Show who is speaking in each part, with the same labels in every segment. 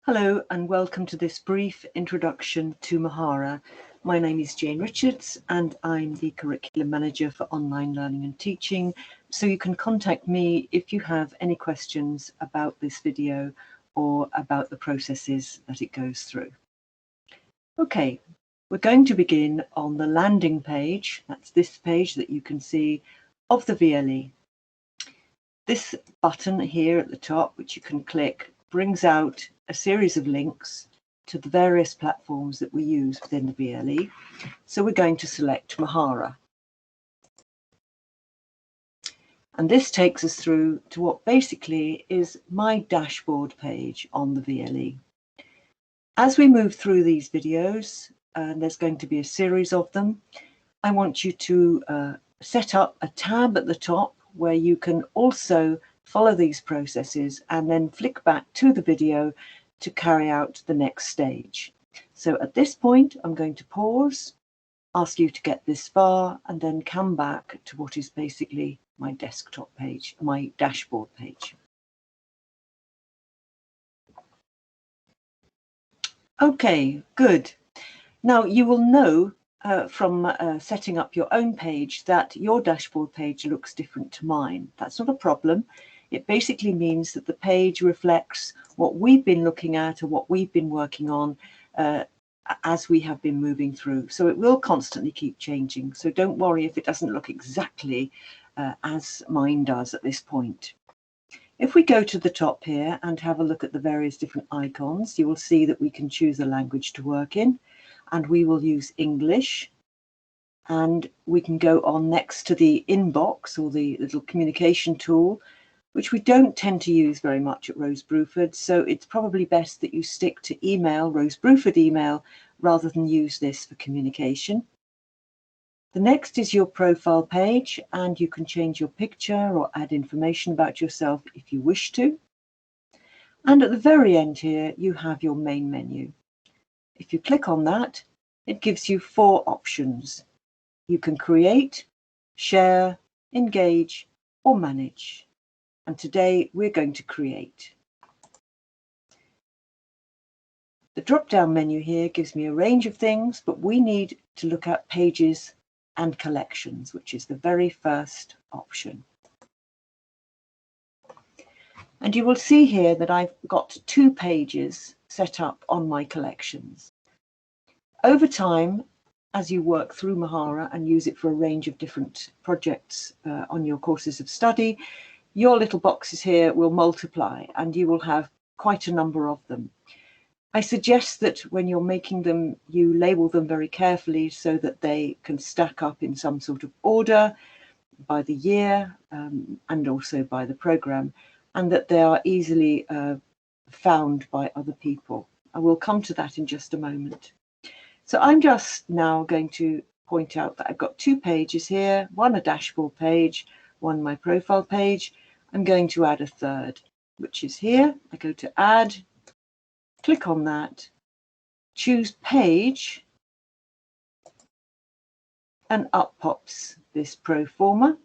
Speaker 1: Hello and welcome to this brief introduction to Mahara. My name is Jane Richards and I'm the Curriculum Manager for Online Learning and Teaching, so you can contact me if you have any questions about this video or about the processes that it goes through. Okay, we're going to begin on the landing page, that's this page that you can see, of the VLE. This button here at the top, which you can click, brings out a series of links to the various platforms that we use within the VLE. So we're going to select Mahara. And this takes us through to what basically is my dashboard page on the VLE. As we move through these videos, and there's going to be a series of them, I want you to set up a tab at the top where you can also follow these processes and then flick back to the video to carry out the next stage. So at this point, I'm going to pause, ask you to get this far, and then come back to what is basically my desktop page, my dashboard page. Okay, good. Now you will know from setting up your own page that your dashboard page looks different to mine. That's not a problem. It basically means that the page reflects what we've been looking at or what we've been working on as we have been moving through. So it will constantly keep changing. So don't worry if it doesn't look exactly as mine does at this point. If we go to the top here and have a look at the various different icons, you will see that we can choose a language to work in, and we will use English. And we can go on next to the inbox or the little communication tool, which we don't tend to use very much at Rose Bruford, so it's probably best that you stick to email, Rose Bruford email, rather than use this for communication. The next is your profile page, and you can change your picture or add information about yourself if you wish to. And at the very end here, you have your main menu. If you click on that, it gives you 4 options. You can create, share, engage, or manage. And today we're going to create. The drop-down menu here gives me a range of things, but we need to look at pages and collections, which is the very first option. And you will see here that I've got 2 pages set up on my collections. Over time, as you work through Mahara and use it for a range of different projects on your courses of study, your little boxes here will multiply and you will have quite a number of them. I suggest that when you're making them, you label them very carefully so that they can stack up in some sort of order by the year and also by the program, and that they are easily found by other people. I will come to that in just a moment. So I'm just now going to point out that I've got 2 pages here, one a dashboard page, one my profile page. I'm going to add a third, which is here. I go to add, click on that, choose page, and up pops this pro forma,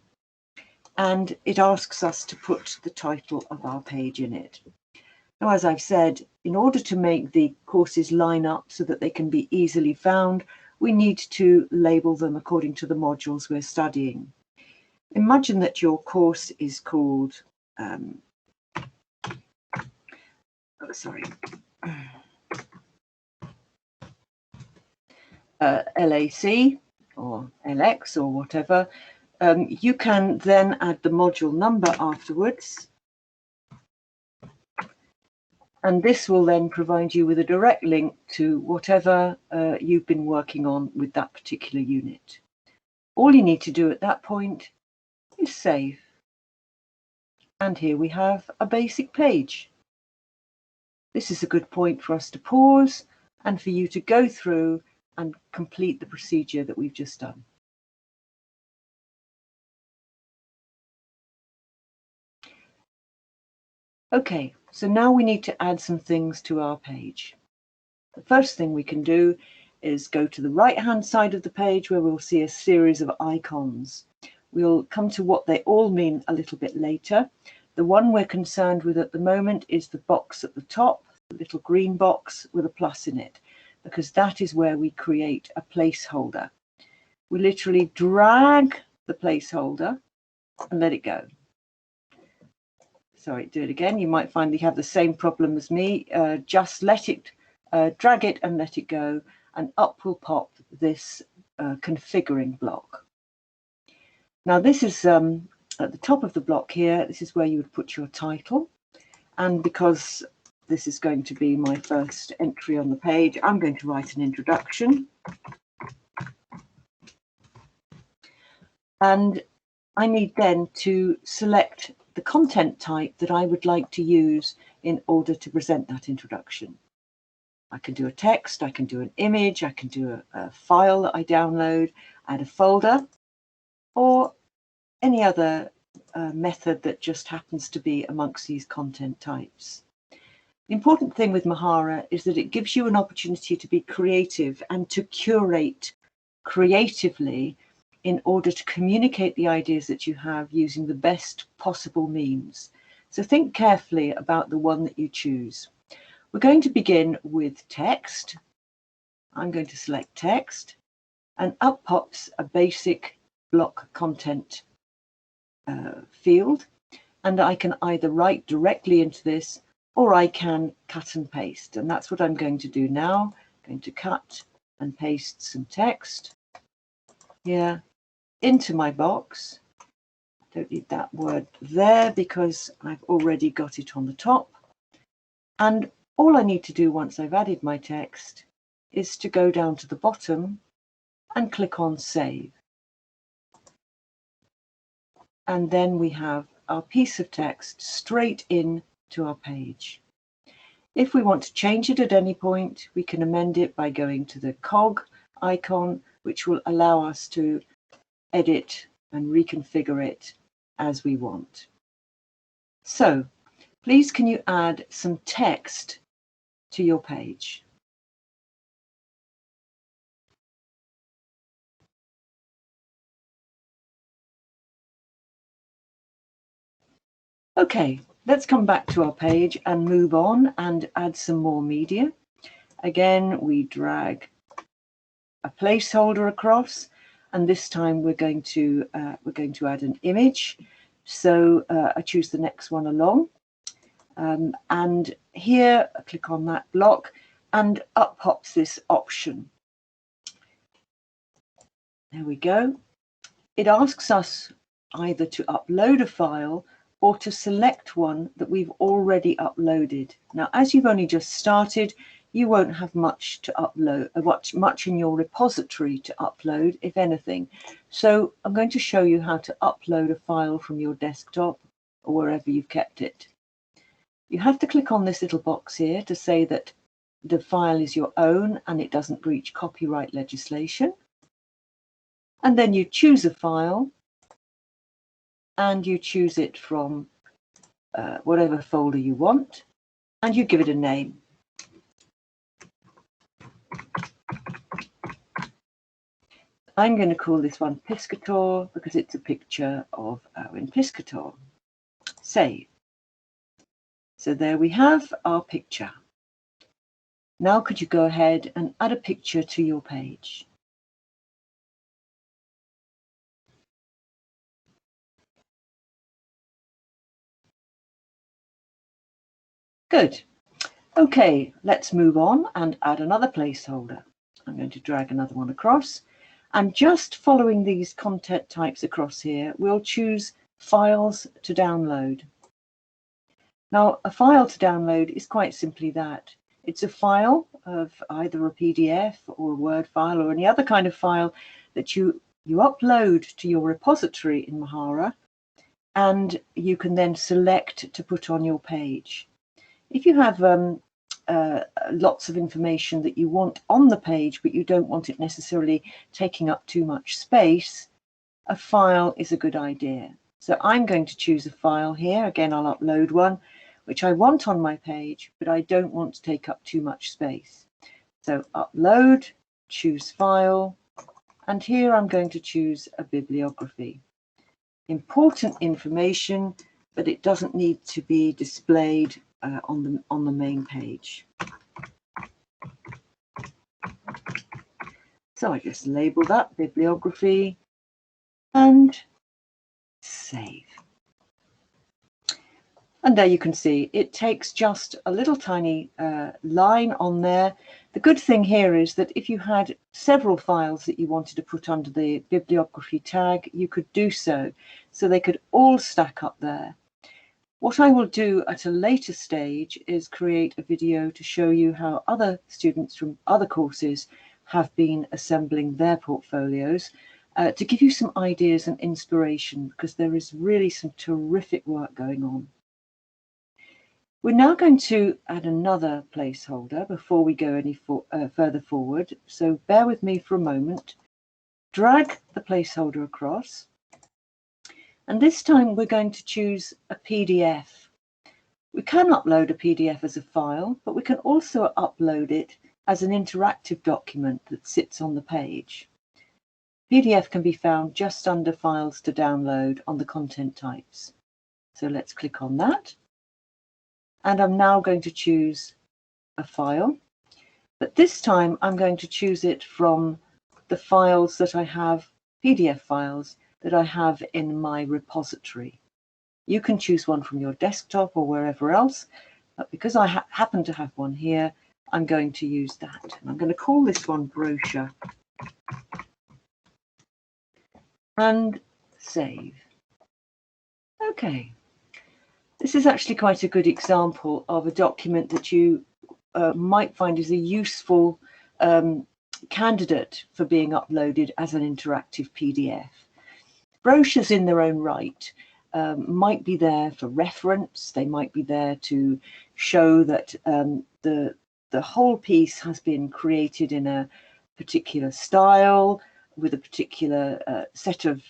Speaker 1: and it asks us to put the title of our page in it. Now, as I've said, in order to make the courses line up so that they can be easily found, we need to label them according to the modules we're studying. Imagine that your course is called LAC or LX or whatever. You can then add the module number afterwards, and this will then provide you with a direct link to whatever you've been working on with that particular unit. All you need to do at that point is save. And here we have a basic page. This is a good point for us to pause and for you to go through and complete the procedure that we've just done. Okay, so now we need to add some things to our page. The first thing we can do is go to the right-hand side of the page where we'll see a series of icons. We'll come to what they all mean a little bit later. The one we're concerned with at the moment is the box at the top little green box with a plus in it, because that is where we create a placeholder. We literally drag the placeholder and let it go. Sorry, do it again. You might find you have the same problem as me. Just let it, drag it and let it go, and up will pop this configuring block. Now this is at the top of the block here. This is where you would put your title, and because this is going to be my first entry on the page, I'm going to write an introduction. And I need then to select the content type that I would like to use in order to present that introduction. I can do a text, I can do an image, I can do a file that I download, add a folder, or any other method that just happens to be amongst these content types. The important thing with Mahara is that it gives you an opportunity to be creative and to curate creatively in order to communicate the ideas that you have using the best possible means. So think carefully about the one that you choose. We're going to begin with text. I'm going to select text, and up pops a basic block content field, and I can either write directly into this or I can cut and paste, and that's what I'm going to do now. I'm going to cut and paste some text here into my box. I don't need that word there because I've already got it on the top, and all I need to do once I've added my text is to go down to the bottom and click on Save. And then we have our piece of text straight in to our page. If we want to change it at any point, we can amend it by going to the cog icon, which will allow us to edit and reconfigure it as we want. So please, can you add some text to your page? Okay, let's come back to our page and move on and add some more media. Again, we drag a placeholder across, and this time we're going to add an image. So I choose the next one along, and here I click on that block, and up pops this option. There we go. It asks us either to upload a file or to select one that we've already uploaded. Now, as you've only just started, you won't have much to upload, much in your repository to upload, if anything. So I'm going to show you how to upload a file from your desktop or wherever you've kept it. You have to click on this little box here to say that the file is your own and it doesn't breach copyright legislation. And then you choose a file, and you choose it from whatever folder you want, and you give it a name. I'm going to call this one Piscator because it's a picture of Owen Piscator. Save. So there we have our picture. Now could you go ahead and add a picture to your page? Good. Okay, let's move on and add another placeholder. I'm going to drag another one across, and just following these content types across here, we'll choose files to download. Now, a file to download is quite simply that. It's a file of either a PDF or a Word file or any other kind of file that you upload to your repository in Mahara, and you can then select to put on your page. If you have lots of information that you want on the page, but you don't want it necessarily taking up too much space, a file is a good idea. So I'm going to choose a file here. Again, I'll upload one, which I want on my page, but I don't want to take up too much space. So upload, choose file, and here I'm going to choose a bibliography. Important information, but it doesn't need to be displayed on the main page. So I just label that bibliography and save. And there you can see it takes just a little tiny line on there. The good thing here is that if you had several files that you wanted to put under the bibliography tag, you could do so. So they could all stack up there. What I will do at a later stage is create a video to show you how other students from other courses have been assembling their portfolios to give you some ideas and inspiration, because there is really some terrific work going on. We're now going to add another placeholder before we go any further forward. So bear with me for a moment. Drag the placeholder across. And this time we're going to choose a PDF. We can upload a PDF as a file, but we can also upload it as an interactive document that sits on the page. PDF can be found just under Files to Download on the content types. So let's click on that. And I'm now going to choose a file, but this time I'm going to choose it from the files that I have, PDF files that I have in my repository. You can choose one from your desktop or wherever else, but because I happen to have one here, I'm going to use that. And I'm going to call this one Brochure and save. Okay. This is actually quite a good example of a document that you might find is a useful candidate for being uploaded as an interactive PDF. Brochures in their own right might be there for reference. They might be there to show that the whole piece has been created in a particular style with a particular set of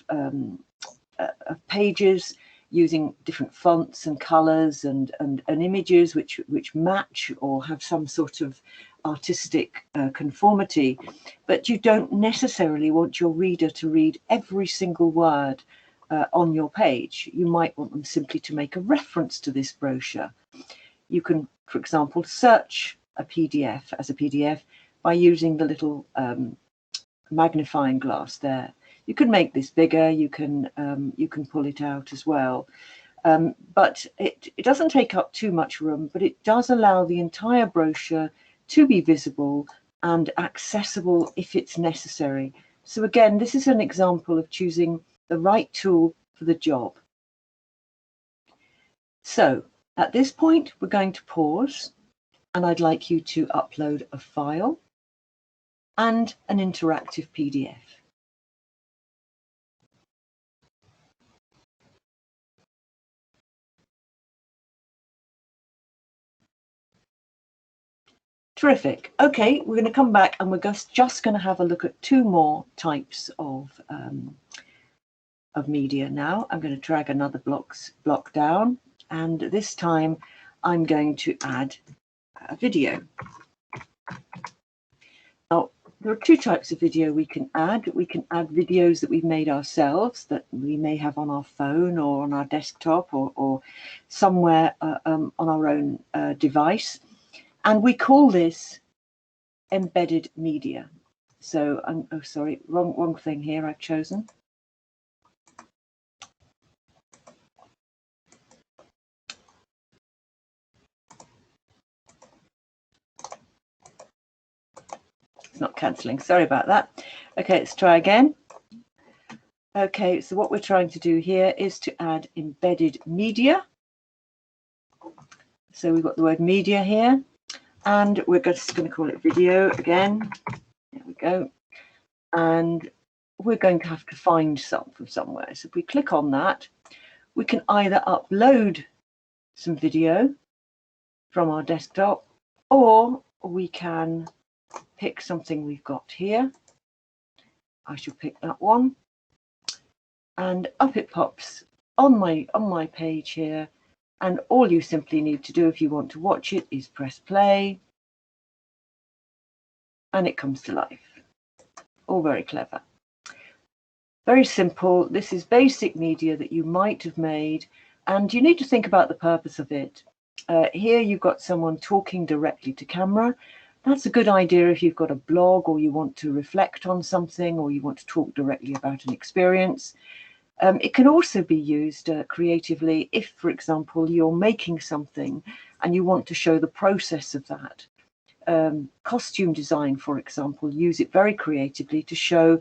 Speaker 1: pages, using different fonts and colours and images which match or have some sort of artistic conformity. But you don't necessarily want your reader to read every single word on your page. You might want them simply to make a reference to this brochure. You can, for example, search a PDF as a PDF by using the little magnifying glass there. You can make this bigger, you can pull it out as well. But it doesn't take up too much room, but it does allow the entire brochure to be visible and accessible if it's necessary. So again, this is an example of choosing the right tool for the job. So at this point, we're going to pause, and I'd like you to upload a file and an interactive PDF. Terrific. Okay, we're going to come back and we're just going to have a look at two more types of media now. I'm going to drag another block down, and this time I'm going to add a video. Now, there are two types of video we can add. We can add videos that we've made ourselves that we may have on our phone or on our desktop or somewhere on our own device. And we call this embedded media. So, oh, sorry, wrong thing here I've chosen. It's not cancelling, sorry about that. Okay, let's try again. Okay, so what we're trying to do here is to add embedded media. So we've got the word media here. And we're just going to call it video again. There we go. And we're going to have to find some from somewhere. So if we click on that, we can either upload some video from our desktop, or we can pick something we've got here. I shall pick that one. And up it pops on my page here. And all you simply need to do if you want to watch it is press play, and it comes to life. All very clever. Very simple. This is basic media that you might have made, and you need to think about the purpose of it. Here you've got someone talking directly to camera. That's a good idea if you've got a blog or you want to reflect on something or you want to talk directly about an experience. It can also be used creatively if, for example, you're making something and you want to show the process of that. Costume design, for example, use it very creatively to show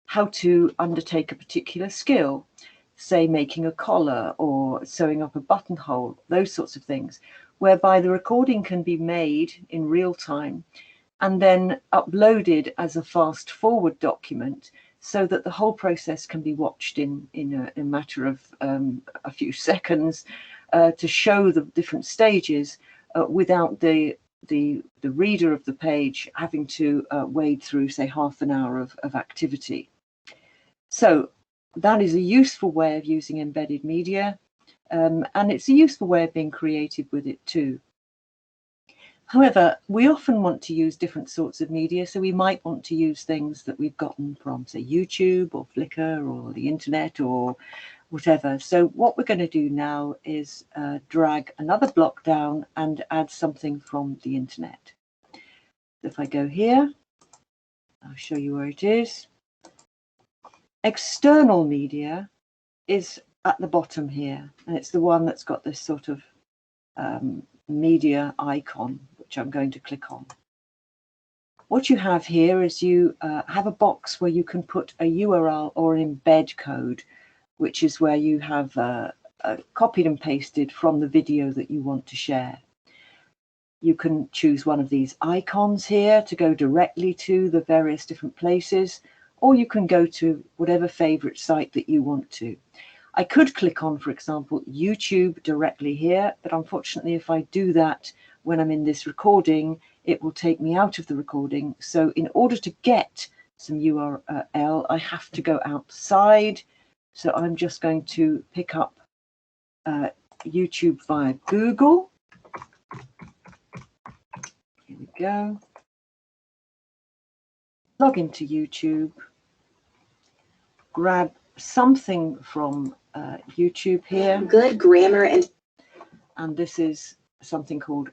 Speaker 1: how to undertake a particular skill, say making a collar or sewing up a buttonhole, those sorts of things, whereby the recording can be made in real time and then uploaded as a fast forward document so that the whole process can be watched in a matter of a few seconds to show the different stages without the reader of the page having to wade through, say, half an hour of activity. So that is a useful way of using embedded media, and it's a useful way of being creative with it too. However, we often want to use different sorts of media, so we might want to use things that we've gotten from, say, YouTube or Flickr or the internet or whatever. So what we're going to do now is drag another block down and add something from the internet. If I go here, I'll show you where it is. External media is at the bottom here, and it's the one that's got this sort of media icon, which I'm going to click on. What you have here is you have a box where you can put a URL or an embed code, which is where you have copied and pasted from the video that you want to share. You can choose one of these icons here to go directly to the various different places, or you can go to whatever favorite site that you want to. I could click on, for example, YouTube directly here, but unfortunately, if I do that when I'm in this recording, it will take me out of the recording. So in order to get some URL, I have to go outside. So I'm just going to pick up YouTube via Google. Here we go. Log into YouTube. Grab something from YouTube here.
Speaker 2: Good grammar
Speaker 1: and this is something called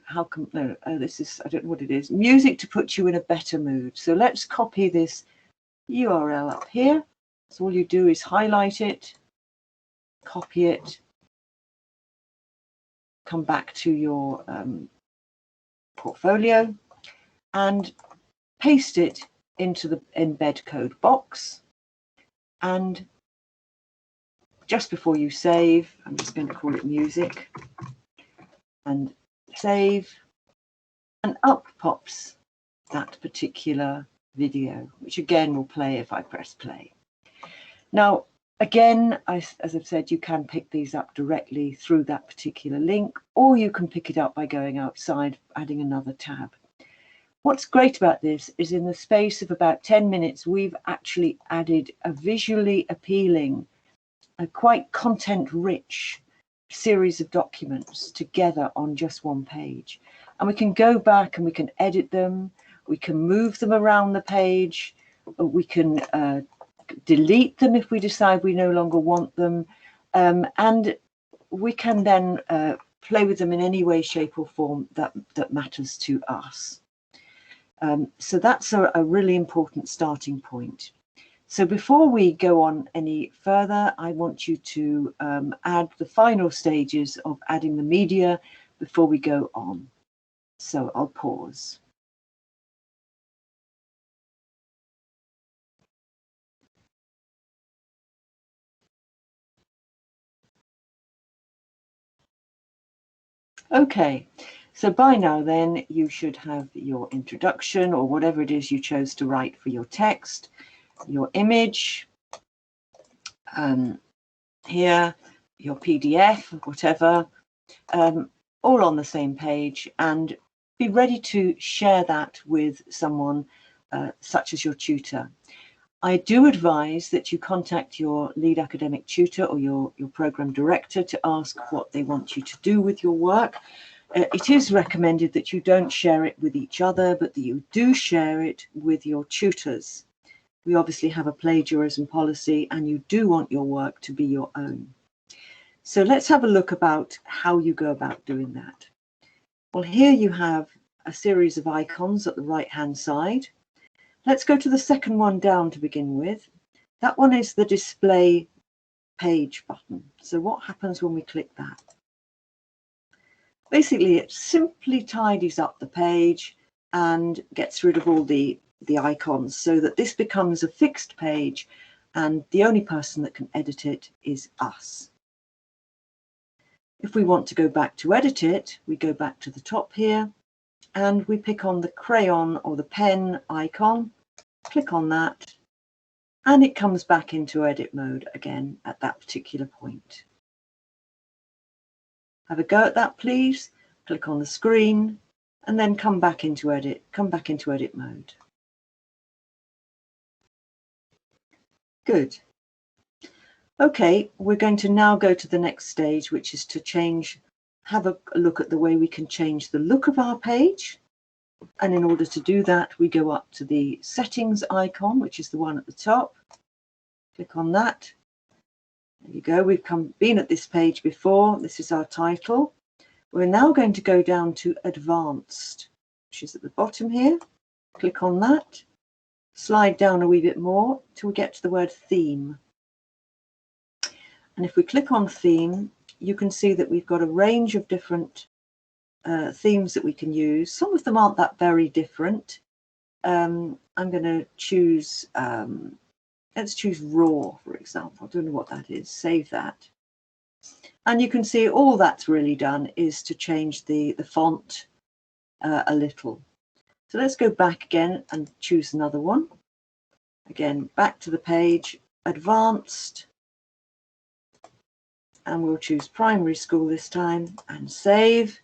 Speaker 1: this is, I don't know what it is, music to put you in a better mood. So let's copy this URL up here. So all you do is highlight it, copy it, come back to your portfolio and paste it into the embed code box. And just before you save, I'm just going to call it music and save, and up pops that particular video, which again will play if I press play. Now, again, as I've said, you can pick these up directly through that particular link, or you can pick it up by going outside, adding another tab. What's great about this is in the space of about 10 minutes, we've actually added a visually appealing, a quite content-rich series of documents together on just one page. And we can go back and we can edit them, we can move them around the page, we can delete them if we decide we no longer want them, and we can then play with them in any way, shape or form that matters to us. So that's a really important starting point. So before we go on any further, I want you to add the final stages of adding the media before we go on. So I'll pause. Okay, so by now then you should have your introduction or whatever it is you chose to write for your text, your image, here, your PDF, whatever, all on the same page, and be ready to share that with someone such as your tutor. I do advise that you contact your lead academic tutor or your program director to ask what they want you to do with your work. It is recommended that you don't share it with each other, but that you do share it with your tutors. We obviously have a plagiarism policy and you do want your work to be your own. So let's have a look about how you go about doing that. Well, here you have a series of icons at the right-hand side. Let's go to the second one down to begin with. That one is the display page button. So what happens when we click that? Basically, it simply tidies up the page and gets rid of all the icons so that this becomes a fixed page and the only person that can edit it is us. If we want to go back to edit it, we go back to the top here and we pick on the crayon or the pen icon, click on that, and it comes back into edit mode again at that particular point. Have a go at that, please. Click on the screen and then come back into edit mode. Good. Okay, we're going to now go to the next stage, which is to have a look at the way we can change the look of our page. And in order to do that, we go up to the settings icon, which is the one at the top. Click on that. There you go. We've been at this page before. This is our title. We're now going to go down to advanced, which is at the bottom here. Click on that. Slide down a wee bit more till we get to the word theme. And if we click on theme, you can see that we've got a range of different themes that we can use. Some of them aren't that very different. I'm going to choose, let's choose raw, for example. I don't know what that is. Save that. And you can see all that's really done is to change the font a little. So let's go back again and choose another one. Again, back to the page, advanced. And we'll choose primary school this time and save.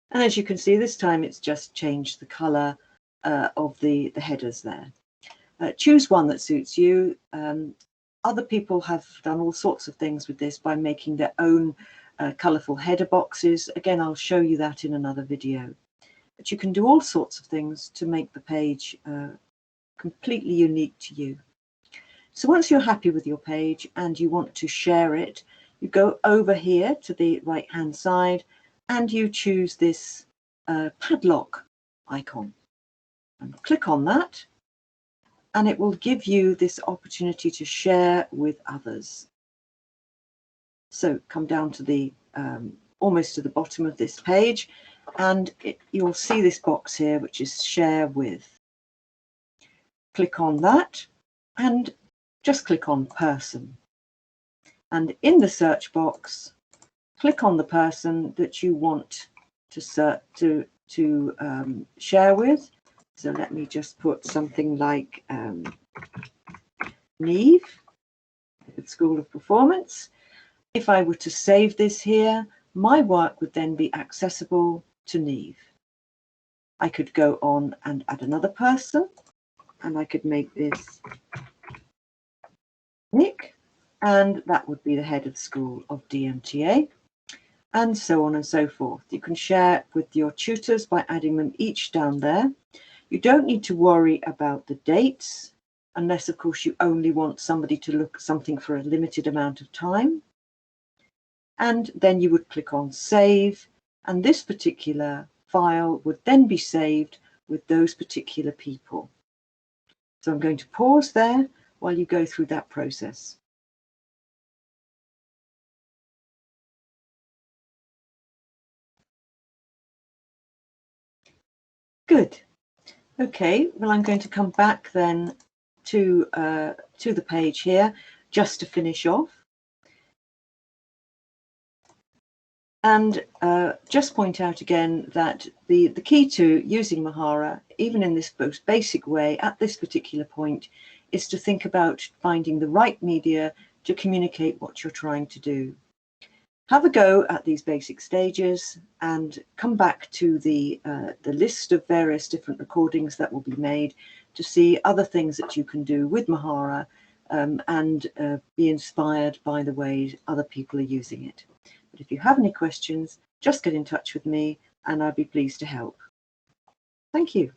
Speaker 1: And as you can see, this time it's just changed the color of the headers there. Choose one that suits you. Other people have done all sorts of things with this by making their own colorful header boxes. Again, I'll show you that in another video. But you can do all sorts of things to make the page completely unique to you. So once you're happy with your page and you want to share it, you go over here to the right-hand side and you choose this padlock icon and click on that, and it will give you this opportunity to share with others. So come down to the almost to the bottom of this page, and you'll see this box here which is share with. Click on that and just click on person, and in the search box click on the person that you want to share with. So let me just put something like Neve, School of Performance. If I were to save this here, my work would then be accessible to Neve. I could go on and add another person, and I could make this Nick, and that would be the head of school of DMTA, and so on and so forth. You can share with your tutors by adding them each down there. You don't need to worry about the dates, unless of course you only want somebody to look at something for a limited amount of time. And then you would click on save, and this particular file would then be saved with those particular people. So I'm going to pause there while you go through that process. Good. Okay, well, I'm going to come back then to the page here just to finish off. And just point out again that the key to using Mahara, even in this most basic way at this particular point, is to think about finding the right media to communicate what you're trying to do. Have a go at these basic stages and come back to the list of various different recordings that will be made to see other things that you can do with Mahara and be inspired by the way other people are using it. But if you have any questions, just get in touch with me and I'll be pleased to help. Thank you.